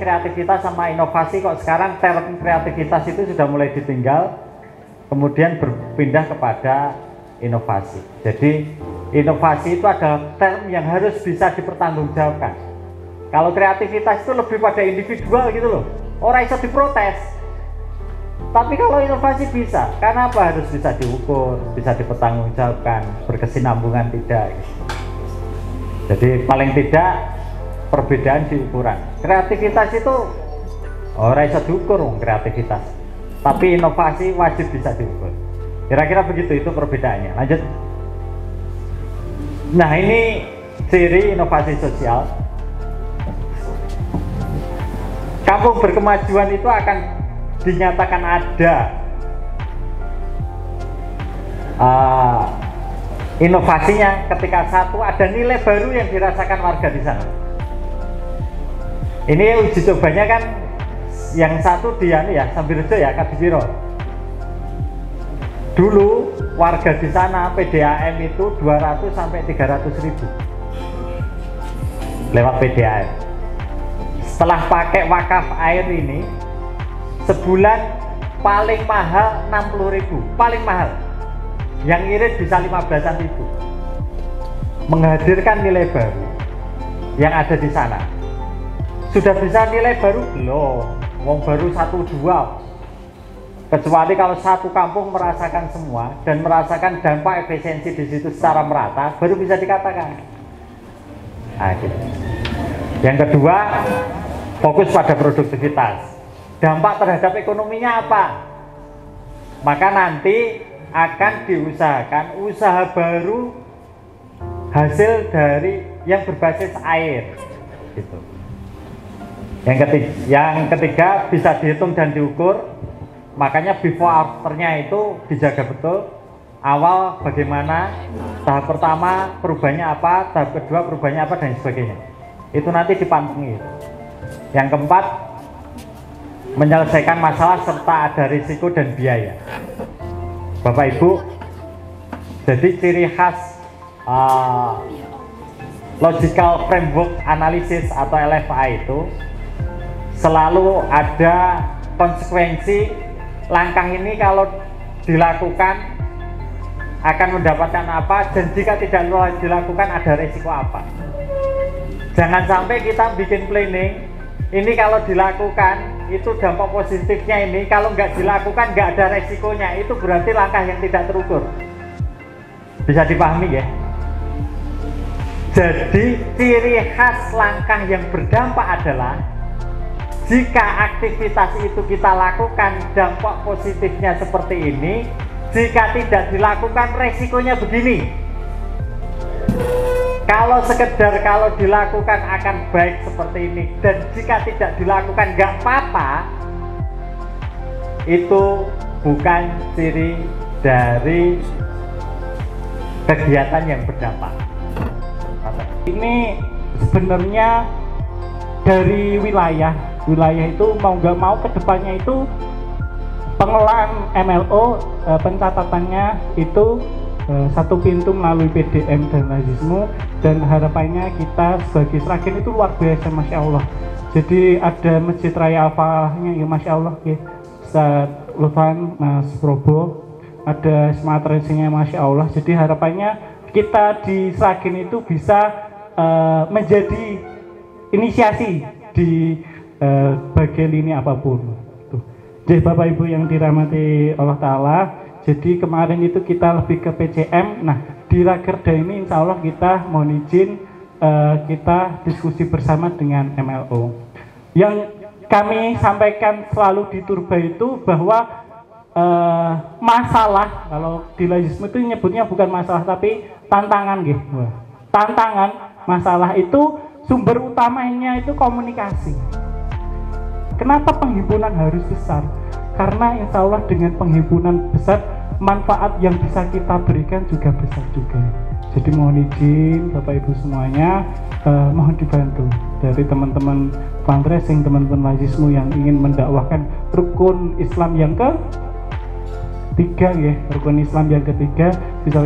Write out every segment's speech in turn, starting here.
kreativitas sama inovasi kok sekarang term kreativitas itu sudah mulai ditinggal, kemudian berpindah kepada inovasi. Jadi inovasi itu adalah term yang harus bisa dipertanggungjawabkan. Kalau kreativitas itu lebih pada individual gitu loh, orang bisa diprotes. Tapi kalau inovasi bisa, karena apa? Harus bisa diukur, bisa dipertanggungjawabkan, berkesinambungan tidak gitu. Jadi paling tidak perbedaan di ukuran. Kreativitas itu orang bisa diukur kreativitas, tapi inovasi wajib bisa diukur. Kira-kira begitu, itu perbedaannya. Lanjut. Nah, ini ciri inovasi sosial. Kampung berkemajuan itu akan dinyatakan ada inovasinya ketika satu, ada nilai baru yang dirasakan warga di sana. Ini uji cobanya kan yang satu dia nih ya, Sambirejo ya, Kadipiro. Dulu warga di sana PDAM itu 200 sampai 300 ribu lewat PDAM. Setelah pakai wakaf air ini, sebulan paling mahal 60 ribu, paling mahal. Yang irit bisa 15-an ribu. Menghadirkan nilai baru yang ada di sana. Sudah bisa nilai baru belum? Wong baru 1-2. Kecuali kalau satu kampung merasakan semua dan merasakan dampak efisiensi di situ secara merata, baru bisa dikatakan. Nah, gitu. Yang kedua, fokus pada produktivitas. Dampak terhadap ekonominya apa? Maka nanti akan diusahakan usaha baru hasil dari yang berbasis air, gitu. Yang ketiga bisa dihitung dan diukur, makanya before afternya itu dijaga betul. Awal bagaimana, tahap pertama perubahannya apa, tahap kedua perubahannya apa, dan sebagainya. Itu nanti dipantungi. Yang keempat, menyelesaikan masalah serta ada risiko dan biaya. Bapak Ibu, jadi ciri khas logical framework analysis atau LFA itu selalu ada konsekuensi. Langkah ini kalau dilakukan akan mendapatkan apa, dan jika tidak dilakukan ada risiko apa. Jangan sampai kita bikin planning, ini kalau dilakukan itu dampak positifnya ini, kalau nggak dilakukan nggak ada resikonya, itu berarti langkah yang tidak terukur. Bisa dipahami ya? Jadi ciri khas langkah yang berdampak adalah jika aktivitas itu kita lakukan dampak positifnya seperti ini, jika tidak dilakukan resikonya begini. Kalau sekedar kalau dilakukan akan baik seperti ini, dan jika tidak dilakukan nggak apa-apa, itu bukan ciri dari kegiatan yang berdampak. Ini sebenarnya dari wilayah itu mau nggak mau kedepannya itu pengelolaan MLO pencatatannya itu satu pintu melalui PDM dan Lazismu, dan harapannya kita sebagai Sragen itu luar biasa, Masya Allah. Jadi ada Masjid Raya Al-Falahnya ya, Masya Allah ya, Ustaz Lutfan, Mas Probo, ada smart racingnya, Masya Allah. Jadi harapannya kita di Sragen itu bisa menjadi inisiasi di bagian ini apapun. Tuh. Jadi Bapak Ibu yang dirahmati Allah Ta'ala, jadi kemarin itu kita lebih ke PCM. Nah di Rakerda ini insya Allah kita mohon izin kita diskusi bersama dengan MLO. Yang kami sampaikan selalu di Turba itu bahwa masalah, kalau di Lazismu itu nyebutnya bukan masalah tapi tantangan gitu. Tantangan, masalah itu sumber utamanya itu komunikasi. Kenapa penghimpunan harus besar? Karena insya Allah dengan penghimpunan besar, manfaat yang bisa kita berikan juga besar juga. Jadi mohon izin Bapak Ibu semuanya, mohon dibantu dari teman-teman fundraising, teman-teman Lazismu yang ingin mendakwahkan rukun Islam yang ketiga ya, rukun Islam yang ketiga, bisa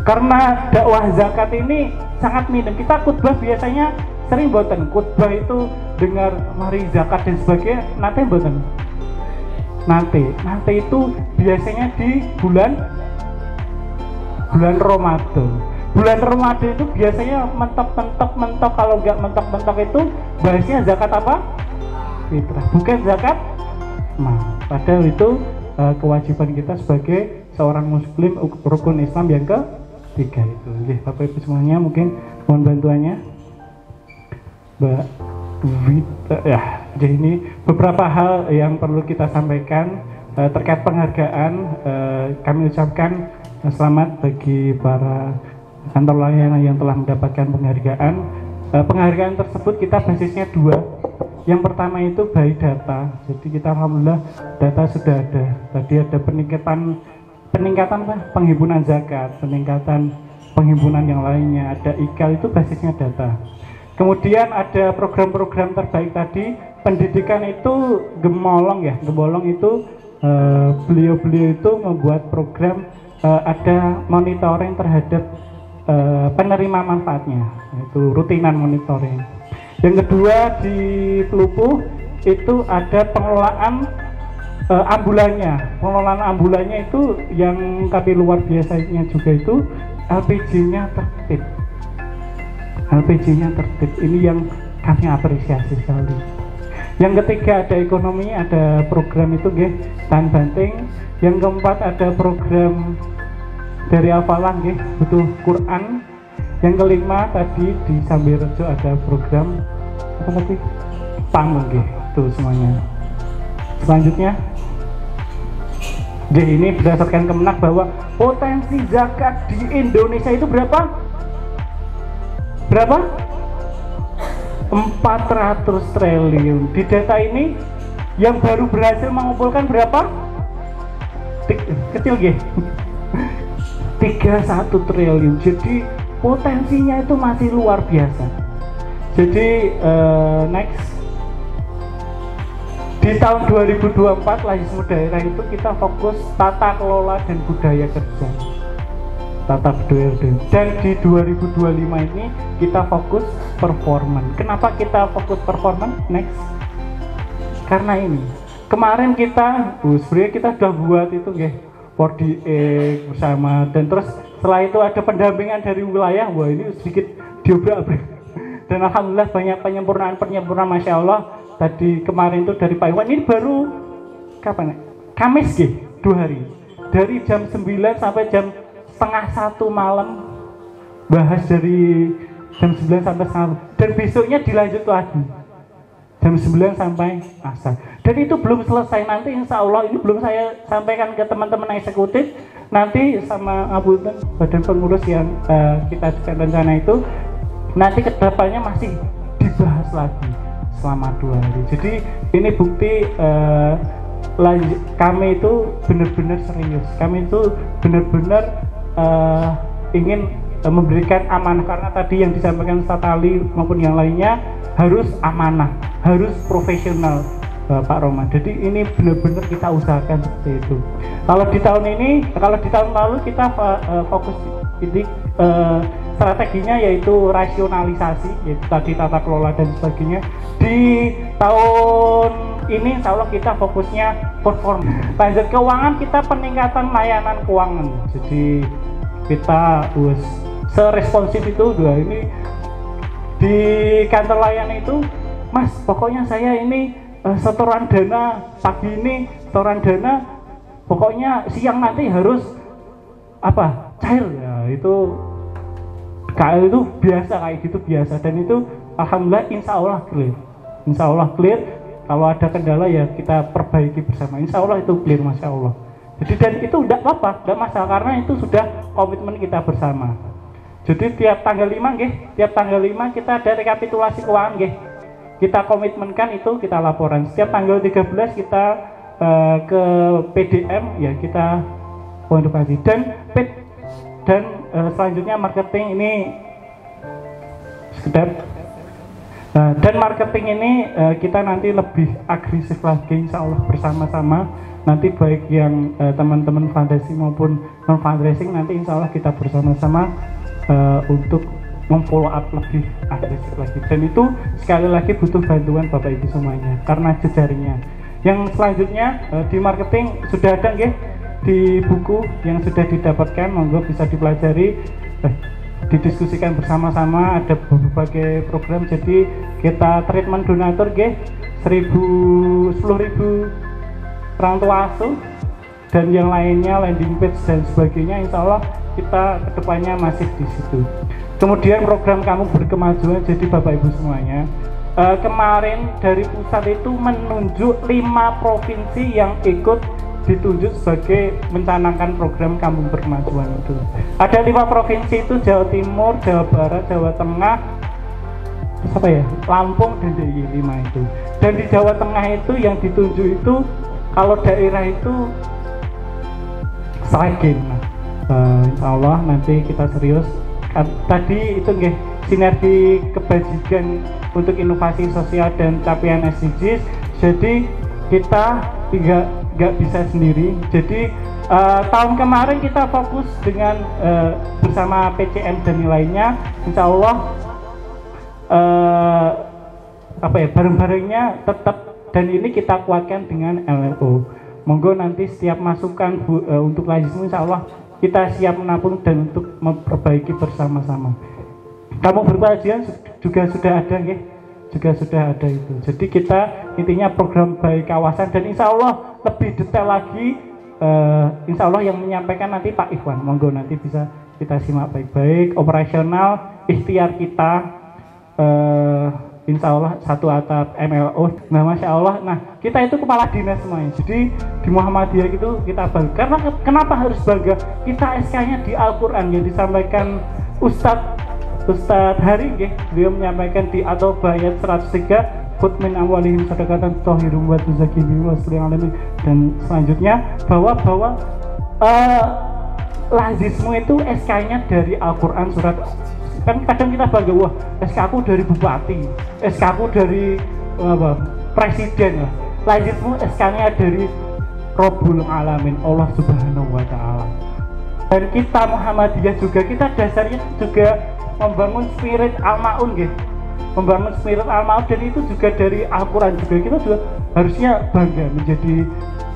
karena dakwah zakat ini sangat minim. Kita khutbah biasanya sering boten khutbah itu dengar mari zakat dan sebagainya, nanti boten. Nanti itu biasanya di bulan Ramadan. Bulan Ramadan itu biasanya mentok, kalau nggak mentok itu bahasnya zakat apa? Fitrah, bukan zakat mal. Padahal itu kewajiban kita sebagai seorang muslim, rukun Islam yang ketiga itu. Oke, Bapak Ibu semuanya, mungkin mohon bantuannya Mbak Wita. Ya, jadi ini beberapa hal yang perlu kita sampaikan terkait penghargaan. Kami ucapkan selamat bagi para kantor layanan yang telah mendapatkan penghargaan. Penghargaan tersebut kita basisnya dua. Yang pertama itu by data. Jadi kita alhamdulillah data sudah ada. Tadi ada peningkatan penghimpunan zakat, peningkatan penghimpunan yang lainnya, ada IKAL, itu basisnya data. Kemudian ada program-program terbaik tadi, pendidikan itu Gemolong ya. Gemolong itu beliau-beliau itu membuat program ada monitoring terhadap penerima manfaatnya, itu rutinan monitoring. Yang kedua di Pelupuh itu ada pengelolaan ambulannya. Pengelolaan ambulannya itu yang kami luar biasanya juga itu LPG-nya tertib. LPG-nya tertib, ini yang kami apresiasi sekali. Yang ketiga ada ekonomi, ada program itu tahan banting. Yang keempat ada program dari Al-Falah butuh Quran. Yang kelima tadi di Sambirejo ada program apa tadi? PAM itu semuanya. Selanjutnya ini berdasarkan Kemenak bahwa potensi zakat di Indonesia itu berapa? 400 triliun. Di data ini yang baru berhasil mengumpulkan berapa? Kecil 31 triliun. Jadi potensinya itu masih luar biasa. Jadi next di tahun 2024 Lahismu Daerah itu kita fokus tata kelola dan budaya kerja. Tata budaya. Dan di 2025 ini kita fokus performance. Kenapa kita fokus performance? Next. Karena ini kemarin kita sebenarnya kita sudah buat itu 4DX bersama, dan terus setelah itu ada pendampingan dari wilayah. Wah, ini sedikit diobrak-abrik. Dan alhamdulillah banyak penyempurnaan Masya Allah. Tadi kemarin itu dari Pak Iwan, ini baru kapan? Kamis 2 hari. Dari jam 9 sampai jam setengah 1 malam, bahas dari jam 9 sampai setengah, dan besoknya dilanjut lagi jam 9 sampai asar. Dan itu belum selesai, nanti insya Allah ini belum saya sampaikan ke teman-teman eksekutif, nanti sama badan pengurus yang kita rencana itu, nanti kedepannya masih dibahas lagi selama 2 hari. Jadi ini bukti kami itu benar-benar serius, kami itu benar-benar ingin memberikan amanah, karena tadi yang disampaikan Ustaz Ali maupun yang lainnya harus amanah, harus profesional Pak Roma. Jadi ini benar-benar kita usahakan seperti itu. Kalau di tahun lalu kita fokus ini strateginya yaitu rasionalisasi, yaitu tadi tata kelola dan sebagainya. Di tahun ini insya Allah kita fokusnya perform. Lanjut keuangan, kita peningkatan layanan keuangan. Jadi kita seresponsif itu ini di kantor layanan itu, Mas, pokoknya saya ini setoran dana pagi ini, setoran dana pokoknya siang nanti harus cair ya. Itu KL itu biasa, kayak gitu biasa, dan itu alhamdulillah insya Allah clear. Kalau ada kendala ya kita perbaiki bersama, insya Allah itu clear, Masya Allah. Jadi dan itu tidak apa-apa, tidak masalah, karena itu sudah komitmen kita bersama. Jadi tiap tanggal 5 kita ada rekapitulasi keuangan kita komitmenkan itu, kita laporan. Setiap tanggal 13 kita ke PDM ya, kita komunikasi. Dan selanjutnya marketing ini sekedar dan marketing ini kita nanti lebih agresif lagi insya Allah bersama-sama. Nanti baik yang teman-teman fundraising maupun non fundraising, nanti insya Allah kita bersama-sama untuk memfollow up lebih agresif lagi, dan itu sekali lagi butuh bantuan Bapak Ibu semuanya karena jejaringnya. Yang selanjutnya di marketing sudah ada nggih, di buku yang sudah didapatkan, monggo bisa dipelajari, didiskusikan bersama-sama. Ada berbagai program, jadi kita treatment donatur nggih 10.000 orang tua asuh dan yang lainnya, landing page dan sebagainya. Insya Allah kita kedepannya masih di situ. Kemudian program Kamu Berkemajuan, jadi Bapak Ibu semuanya, kemarin dari pusat itu menunjuk 5 provinsi yang ikut ditunjuk sebagai mencanangkan program Kampung Berkemajuan itu. Ada 5 provinsi itu, Jawa Timur, Jawa Barat, Jawa Tengah, apa ya, Lampung, dan DIY 5 itu. Dan di Jawa Tengah itu yang ditunjuk itu, kalau daerah itu Sragen. Insya Allah nanti kita serius. Tadi itu nggih, sinergi kebajikan untuk inovasi sosial dan capaian SDGs. Jadi kita nggak bisa sendiri. Jadi tahun kemarin kita fokus dengan bersama PCM dan lainnya. Insya Allah bareng-barengnya tetap, dan ini kita kuatkan dengan LLO. Monggo nanti setiap masukan untuk Lazismu, insya Allah kita siap menampung dan untuk memperbaiki bersama-sama. Kamu Berkemajuan juga sudah ada nggih, juga sudah ada itu. Jadi kita intinya program baik kawasan, dan insya Allah lebih detail lagi, insya Allah yang menyampaikan nanti Pak Ikhwan. Monggo nanti bisa kita simak baik-baik. Operasional ikhtiar kita, insya Allah satu atap MLO. Nah, Masya Allah, nah kita itu kepala dinas semuanya. Jadi di Muhammadiyah itu kita bangga. Karena kenapa harus bangga? Kita SK-nya di Al-Quran yang disampaikan Ustadz Hari, beliau menyampaikan di At-Taubah ayat 103, khudh min amwalihim shadaqatan tutahhiruhum wa tuzakkihim wa sallallahu alaihi, dan selanjutnya bahwa Lazismu itu SK-nya dari Al-Quran surat. Kan kadang kita bangga, wah SK aku dari bupati, SK aku dari presiden lah. Lazismu SK-nya dari Rabbul Alamin, Allah Subhanahu wa Ta'ala. Dan kita Muhammadiyah juga, kita dasarnya juga membangun spirit Al-Maun gitu. Membangun spirit Al-Maun, dan itu juga dari Al-Quran juga. Kita juga harusnya bangga menjadi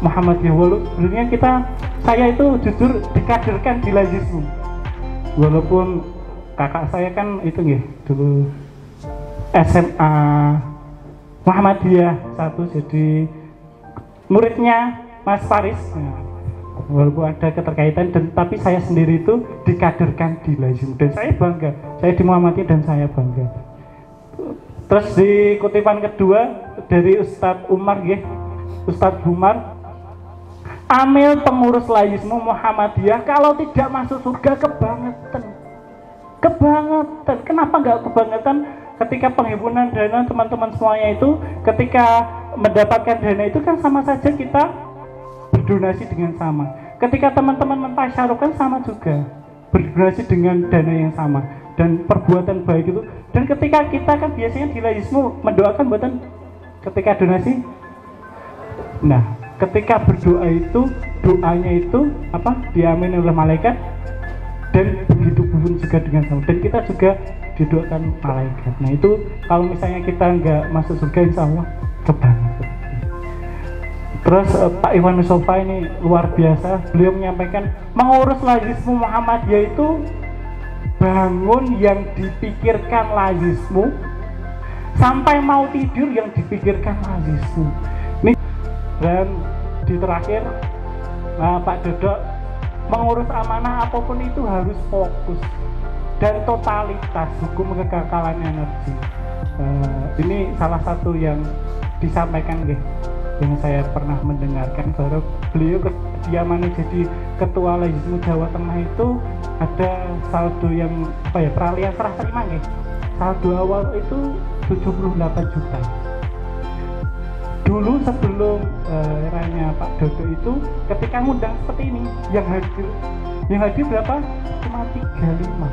Muhammadiyah. Sebenarnya saya itu jujur dikaderkan di Lazismu. Walaupun kakak saya kan itu nggih dulu SMA Muhammadiyah 1, jadi muridnya Mas Faris. Walaupun ada keterkaitan, tapi saya sendiri itu dikaderkan di Lazismu, dan saya bangga. Saya di Muhammadiyah dan saya bangga. Terus di kutipan kedua dari Ustadz Umar nggih, Ustadz Umar, amil pengurus Lazismu Muhammadiyah kalau tidak masuk surga kebangetan. Kenapa nggak kebangetan? Ketika penghimpunan dana teman-teman semuanya itu, ketika mendapatkan dana itu kan sama saja kita berdonasi dengan sama. Ketika teman-teman mentasyarufkan sama juga berdonasi dengan dana yang sama dan perbuatan baik itu. Dan ketika kita kan biasanya di Lazismu mendoakan buatan ketika donasi. Nah, ketika berdoa itu, doanya itu diamin oleh malaikat, dan begitu pun juga dengan sama, dan kita juga didoakan malaikat. Nah itu kalau misalnya kita nggak masuk surga, insya Allah kebangetan. Terus Pak Iwan Mustafa ini luar biasa, beliau menyampaikan mengurus Lazismu Muhammadiyah itu bangun yang dipikirkan Lazismu, sampai mau tidur yang dipikirkan Lazismu. Dan di terakhir Pak Dodok, mengurus amanah apapun itu harus fokus dan totalitas, hukum kekekalan energi. Ini salah satu yang disampaikan yang saya pernah mendengarkan, bahwa beliau kediamannya jadi ketua Lazismu Jawa Tengah itu ada saldo yang peralihan serah terima saldo awal itu 78 juta. Dulu sebelum eranya Pak Dodo itu, ketika ngundang seperti ini, yang hadir berapa? Cuma 35.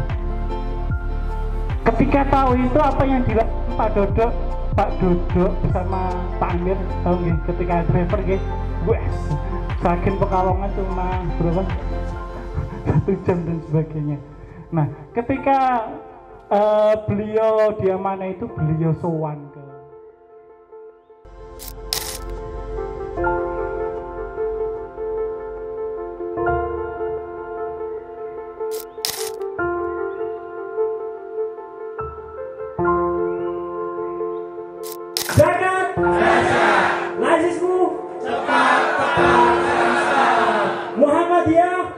Ketika tahu itu apa yang dilakukan Pak Dodo bersama Pak Amir, tahu nggih, ketika driver nggih, Sragen Pekalongan cuma berapa? 1 jam dan sebagainya. Nah, ketika beliau dia mana itu beliau sowan ke Zakat Lazismu Muhammadiyah